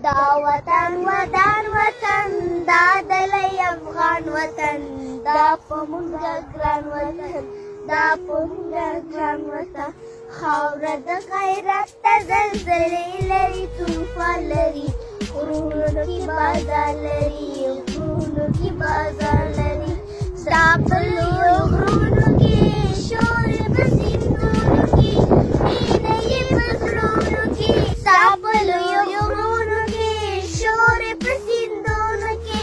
دا وطن ودان وطن دا دلی افغان وطن دا په مونږه ګران وطن دا په مونږه ګران وطن خاوره د غیرت ته زلزلې لري طوفان لري غرونو کې بازار لري غرونو کې بازار لري ستا په لویو غرونو کې شور په سیندونو کې مینه یې په زړونو کې ستا په لویو غرونو کې شور په سیندونو کې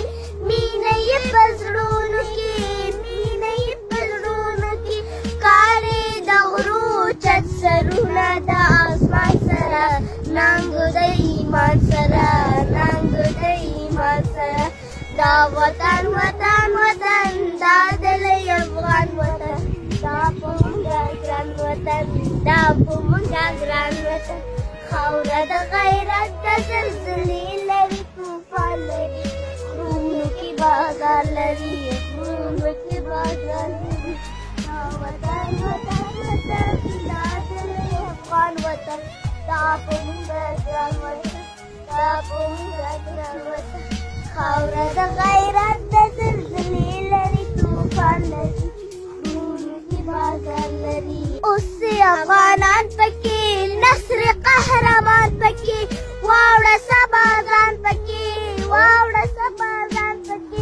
مینه یې په زړونو کې مینه یې په زړونو کې کارې د غرو چت سرونه د اسمان سره ننګ د ایمان سره ننګ د ایمان سره دا وطن وطن وطن دا دلی افغان وطن دا په مونږه ګران وطن دا په مونږه ګران وطن خاوره د غیرت د زلزلې لري طوفان لري غرونو کې بازار لري غرونو کې بازار لري دا وطن وطن وطن دا دلی افغان وطن دا په مونږه ګران وطن دا په مونږه ګران وطن خاوره د غیرت د زلزلې لري طوفان لري غرونو کې بازار لري اوس افغانان پکې نصر قهرمان پکې واوړه سبازان پکې واوړه سبازان پکې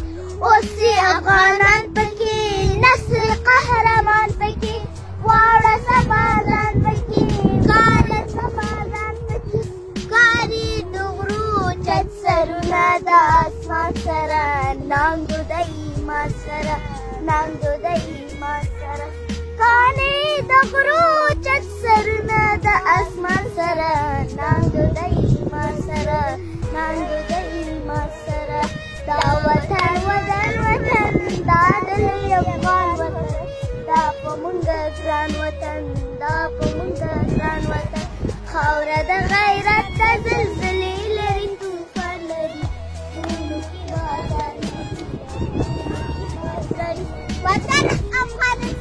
اوس افغانان پکې نصر قهرمان پکې واوړه سبازان پکې کاري سبازان پکې کاري د غرو چت سرونه د اسمان سره ننګ د ایمان سره ننګ د ایمان سره کانې د غرو چت سرونه د اسمان سره ننګ د ایمان سره ننګ د ایمان سره دا وطن وطن وطن دا دلی افغان وطن دا په مونږه ګران وطن دا په مونږه ګران وطن خاوره د غیرت د زلزلې لري طوفان لري غرونو کې بازار لري وطن افغانستان